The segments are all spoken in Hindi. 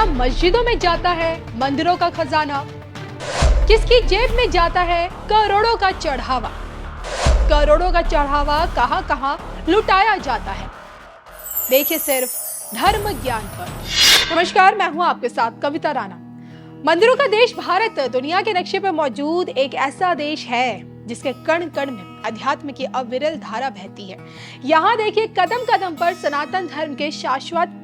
क्या मस्जिदों में जाता है मंदिरों का खजाना? किसकी जेब में जाता है करोड़ों का चढ़ावा? करोड़ों का चढ़ावा कहां कहां लुटाया जाता है? देखिए सिर्फ धर्म ज्ञान पर। नमस्कार, मैं हूं आपके साथ कविता राणा। मंदिरों का देश भारत दुनिया के नक्शे पर मौजूद एक ऐसा देश है जिसके कण कण में अध्यात्म की अविरल धारा बहती है। यहाँ देखिए कदम कदम पर सनातन धर्म के शाश्वत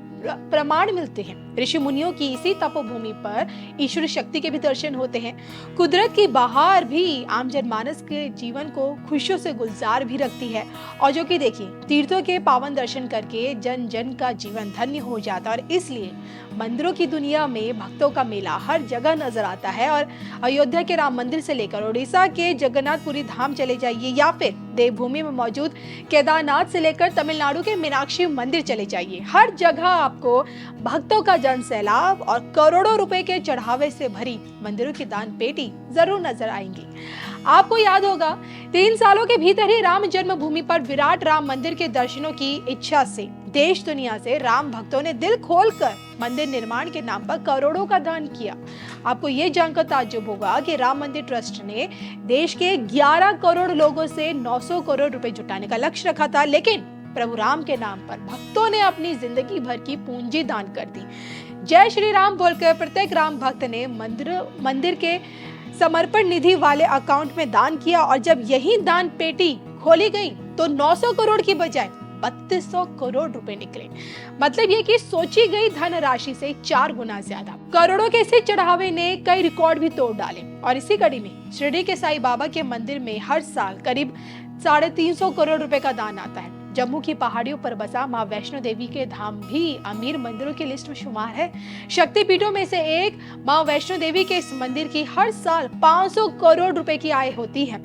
प्रमाण मिलते हैं। ऋषि मुनियों की इसी तपोभूमि पर ईश्वर शक्ति के भी दर्शन होते हैं। कुदरत की बहार भी आम जनमानस के जीवन को खुशियों से गुलजार भी रखती है। और जो कि देखिए तीर्थों के पावन दर्शन करके जन जन का जीवन धन्य हो जाता है। और इसलिए मंदिरों की दुनिया में भक्तों का मेला हर जगह नजर आता है। और अयोध्या के राम मंदिर से लेकर उड़ीसा के जगन्नाथपुरी धाम चले जाइए या फिर देवभूमि में मौजूद केदारनाथ से लेकर तमिलनाडु के मीनाक्षी मंदिर चले जाइए, हर जगह आपको भक्तों का जन सैलाब और करोड़ों रुपए के चढ़ावे से भरी मंदिरों की दान पेटी जरूर नजर आएंगी। आपको याद होगा 3 सालों के भीतर ही राम जन्मभूमि पर विराट राम मंदिर के दर्शनों की इच्छा से देश दुनिया से राम भक्तों ने दिल खोलकर मंदिर निर्माण के नाम पर करोड़ों का दान किया। आपको ये जानकर ताज्जुब होगा कि राम मंदिर ट्रस्ट ने देश के 11 करोड़ लोगों से 900 करोड़ रुपए जुटाने का लक्ष्य रखा था, लेकिन प्रभु राम के नाम पर भक्तों ने अपनी जिंदगी भर की पूंजी दान कर दी। जय श्री राम बोलकर प्रत्येक राम भक्त ने मंदिर के समर्पण निधि वाले अकाउंट में दान किया। और जब यही दान पेटी खोली गई तो 900 करोड़ की बजाय 3200 करोड़ रुपए निकले। मतलब ये कि सोची गई धन राशि से 4 गुना ज्यादा। करोड़ों के इसी चढ़ावे ने कई रिकॉर्ड भी तोड़ डाले। और इसी कड़ी में शिरडी के साईं बाबा के मंदिर में हर साल करीब 350 करोड़ रुपए का दान आता है। जम्मू की पहाड़ियों पर बसा मां वैष्णो देवी के धाम भी अमीर मंदिरों की लिस्ट में शुमार है। शक्तिपीठों में से एक मां वैष्णो देवी के इस मंदिर की हर साल 500 करोड़ रुपए की आय होती है।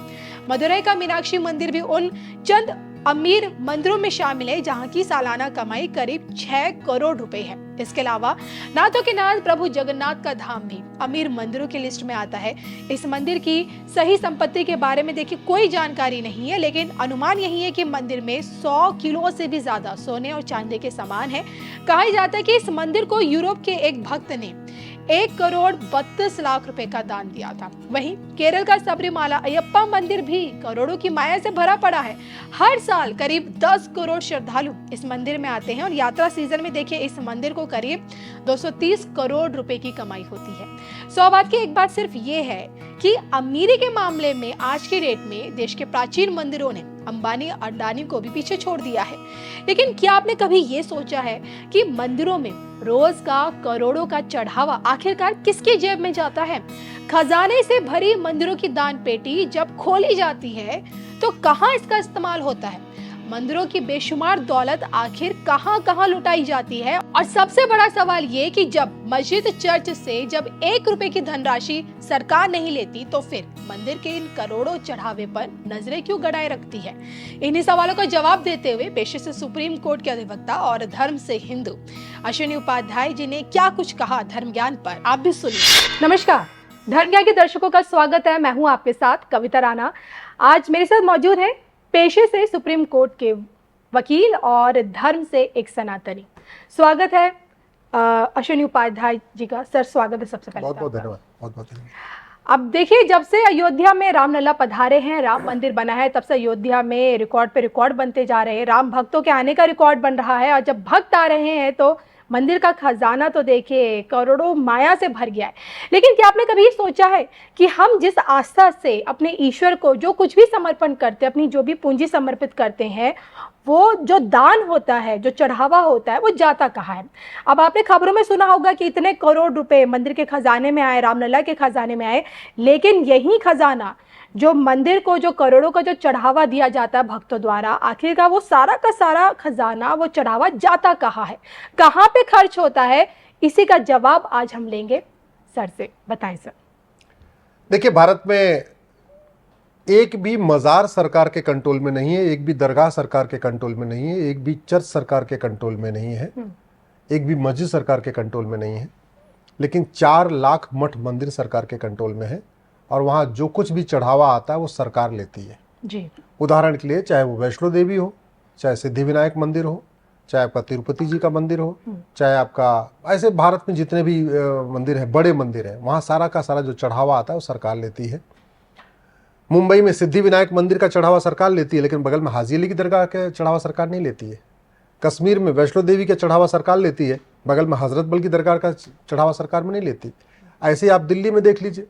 मदुरई का मीनाक्षी मंदिर भी उन चंद अमीर मंदिरों में शामिल है जहां की सालाना कमाई करीब 6 करोड़ रुपए है। इसके अलावा नाथों के नाथ प्रभु जगन्नाथ का धाम भी अमीर मंदिरों की लिस्ट में आता है। इस मंदिर की सही संपत्ति के बारे में देखिए कोई जानकारी नहीं है, लेकिन अनुमान यही है कि मंदिर में 100 किलो से भी ज्यादा सोने और चांदी के सामान है। कहा जाता है कि इस मंदिर को यूरोप के एक भक्त ने 1 करोड़ 32 लाख रुपए का दान दिया था। वहीं केरल का सबरीमाला अयप्पा मंदिर भी करोड़ों की माया से भरा पड़ा है। हर साल करीब 10 करोड़ श्रद्धालु इस मंदिर में आते हैं और यात्रा सीजन में देखिए इस मंदिर को करीब 230 करोड़ रुपए की कमाई होती है। सौभाग्य की एक बात सिर्फ ये है कि अमीरी के मामले में आज के डेट में देश के प्राचीन मंदिरों ने अंबानी अडानी को भी पीछे छोड़ दिया है। लेकिन क्या आपने कभी ये सोचा है कि मंदिरों में रोज का करोड़ों का चढ़ावा आखिरकार किसकी जेब में जाता है? खजाने से भरी मंदिरों की दान पेटी जब खोली जाती है तो कहां इसका इस्तेमाल होता है? मंदिरों की बेशुमार दौलत आखिर कहां कहां लुटाई जाती है? और सबसे बड़ा सवाल ये कि जब मस्जिद चर्च से जब 1 रुपए की धनराशि सरकार नहीं लेती तो फिर मंदिर के इन करोड़ों चढ़ावे पर नजरें क्यों गड़ाए रखती है? इन्हीं सवालों का जवाब देते हुए पेशे से सुप्रीम कोर्ट के अधिवक्ता और धर्म से हिंदू अश्विनी उपाध्याय जी ने क्या कुछ कहा धर्म ज्ञान पर, आप भी सुनिए। नमस्कार, धर्म ज्ञान के दर्शकों का स्वागत है। मैं हूँ आपके साथ कविता राणा। आज मेरे साथ मौजूद है पेशे से सुप्रीम कोर्ट के वकील और धर्म से एक सनातनी। स्वागत है अश्विनी उपाध्याय जी का। सर स्वागत है सबसे पहले। बहुत बहुत धन्यवाद, बहुत बहुत धन्यवाद। अब देखिए जब से अयोध्या में रामलला पधारे हैं, राम मंदिर बना है, तब से अयोध्या में रिकॉर्ड पे रिकॉर्ड बनते जा रहे हैं। राम भक्तों के आने का रिकॉर्ड बन रहा है और जब भक्त आ रहे हैं तो मंदिर का खजाना तो देखिए करोड़ों माया से भर गया है। लेकिन क्या आपने कभी सोचा है कि हम जिस आस्था से अपने ईश्वर को जो कुछ भी समर्पण करते हैं, अपनी जो भी पूंजी समर्पित करते हैं, वो जो दान होता है, जो चढ़ावा होता है, वो जाता कहाँ है? अब आपने खबरों में सुना होगा कि इतने करोड़ रुपए मंदिर के खजाने में आए, रामलला के खजाने में आए, लेकिन यही खजाना जो मंदिर को जो करोड़ों का जो चढ़ावा दिया जाता है भक्तों द्वारा, आखिरकार वो सारा का सारा खजाना, वो चढ़ावा जाता कहाँ है, कहाँ पे खर्च होता है? इसी का जवाब आज हम लेंगे सर से। बताएं सर। देखिए, भारत में एक भी मज़ार सरकार के कंट्रोल में नहीं है, एक भी दरगाह सरकार के कंट्रोल में नहीं है, एक भी चर्च सरकार के कंट्रोल में नहीं है, एक भी मस्जिद सरकार के कंट्रोल में नहीं है, लेकिन 4 लाख मठ मंदिर सरकार के कंट्रोल में है और वहाँ जो कुछ भी चढ़ावा आता है वो सरकार लेती है जी। उदाहरण के लिए चाहे वो वैष्णो देवी हो, चाहे सिद्धिविनायक मंदिर हो, चाहे आपका तिरुपति जी का मंदिर हो, चाहे आपका ऐसे भारत में जितने भी मंदिर हैं, बड़े मंदिर हैं, वहाँ सारा का सारा जो चढ़ावा आता है वो सरकार लेती है। मुंबई में सिद्धि विनायक मंदिर का चढ़ावा सरकार लेती है, लेकिन बगल में हाजी अली की दरगाह का चढ़ावा सरकार नहीं लेती है। कश्मीर में वैष्णो देवी का चढ़ावा सरकार लेती है, बगल में हजरत बल की दरगाह का चढ़ावा सरकार में नहीं लेती। ऐसे ही आप दिल्ली में देख लीजिए,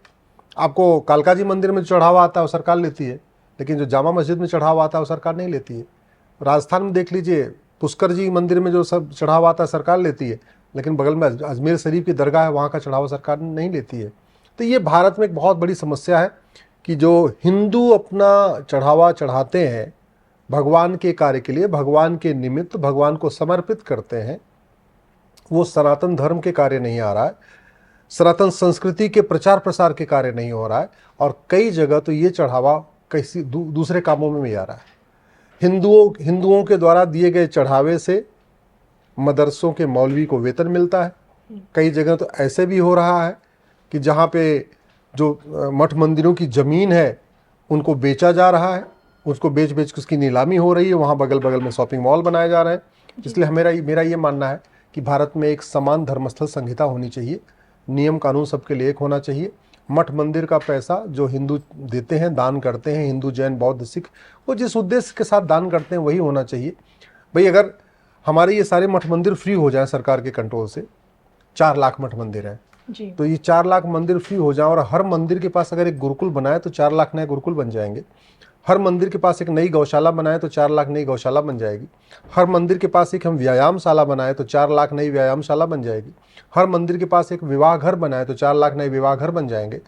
आपको कालका जी मंदिर में चढ़ावा आता है वो सरकार लेती है, लेकिन जो जामा मस्जिद में चढ़ावा आता है वो सरकार नहीं लेती है। राजस्थान में देख लीजिए, पुष्कर जी मंदिर में जो सब चढ़ावा आता है सरकार लेती है, लेकिन बगल में अजमेर शरीफ की दरगाह है वहाँ का चढ़ावा सरकार नहीं लेती है। तो ये भारत में एक बहुत बड़ी समस्या है कि जो हिंदू अपना चढ़ावा चढ़ाते हैं भगवान के कार्य के लिए, भगवान के निमित्त, भगवान को समर्पित करते हैं, वो सनातन धर्म के कार्य नहीं आ रहा है, सनातन संस्कृति के प्रचार प्रसार के कार्य नहीं हो रहा है, और कई जगह तो ये चढ़ावा किसी दूसरे कामों में भी आ रहा है। हिंदुओं के द्वारा दिए गए चढ़ावे से मदरसों के मौलवी को वेतन मिलता है। कई जगह तो ऐसे भी हो रहा है कि जहाँ पे जो मठ मंदिरों की ज़मीन है उनको बेचा जा रहा है, उसको बेच के उसकी नीलामी हो रही है, वहाँ बगल बगल में शॉपिंग मॉल बनाए जा रहे हैं। इसलिए मेरा ये मानना है कि भारत में एक समान धर्मस्थल संहिता होनी चाहिए, नियम कानून सबके लिए एक होना चाहिए। मठ मंदिर का पैसा जो हिंदू देते हैं, दान करते हैं, हिंदू जैन बौद्ध सिख, वो जिस उद्देश्य के साथ दान करते हैं वही होना चाहिए। भाई अगर हमारे ये सारे मठ मंदिर फ्री हो जाए सरकार के कंट्रोल से, 4 लाख मठ मंदिर हैं, तो ये 4 लाख मंदिर फ्री हो जाए और हर मंदिर के पास अगर एक गुरुकुल बनाए तो 4 लाख नए गुरुकुल बन जाएंगे। हर मंदिर के पास एक नई गौशाला बनाए तो 4 लाख नई गौशाला बन जाएगी। हर मंदिर के पास एक हम व्यायामशाला बनाए तो 4 लाख नई व्यायामशाला बन जाएगी। हर मंदिर के पास एक विवाह घर बनाए तो 4 लाख नए विवाह घर बन जाएंगे।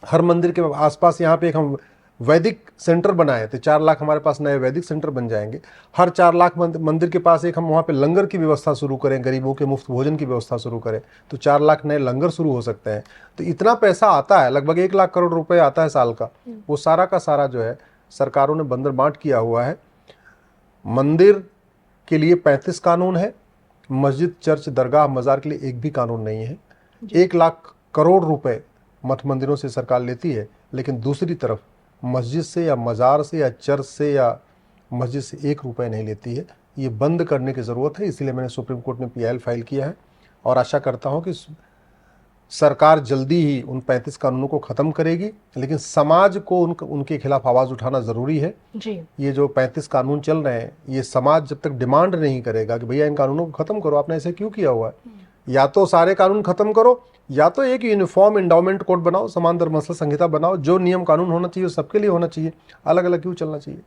हर मंदिर के आसपास यहाँ पे एक हम वैदिक सेंटर बनाए तो 4 लाख हमारे पास नए वैदिक सेंटर बन जाएंगे। हर 4 लाख मंदिर के पास एक हम वहाँ पे लंगर की व्यवस्था शुरू करें, गरीबों के मुफ्त भोजन की व्यवस्था शुरू करें तो 4 लाख नए लंगर शुरू हो सकते हैं। तो इतना पैसा आता है, लगभग 1 लाख करोड़ रुपए आता है साल का, वो सारा का सारा जो है सरकारों ने बंदर बांट किया हुआ है। मंदिर के लिए 35 कानून है, मस्जिद चर्च दरगाह मज़ार के लिए एक भी कानून नहीं है। 1 लाख करोड़ रुपए मठ मंदिरों से सरकार लेती है, लेकिन दूसरी तरफ मस्जिद से या मज़ार से या चर्च से या मस्जिद से 1 रुपए नहीं लेती है। ये बंद करने की ज़रूरत है, इसीलिए मैंने सुप्रीम कोर्ट में PIL फाइल किया है और आशा करता हूँ कि सरकार जल्दी ही उन 35 कानूनों को ख़त्म करेगी। लेकिन समाज को उनके खिलाफ आवाज़ उठाना ज़रूरी है जी। ये जो 35 कानून चल रहे हैं, ये समाज जब तक डिमांड नहीं करेगा कि भैया इन कानूनों को ख़त्म करो, आपने ऐसे क्यों किया हुआ है, या तो सारे कानून ख़त्म करो या तो एक यूनिफॉर्म एंडाउमेंट कोड बनाओ, समान धर्मस्थल संहिता बनाओ, जो नियम कानून होना चाहिए सबके लिए होना चाहिए, अलग अलग क्यों चलना चाहिए।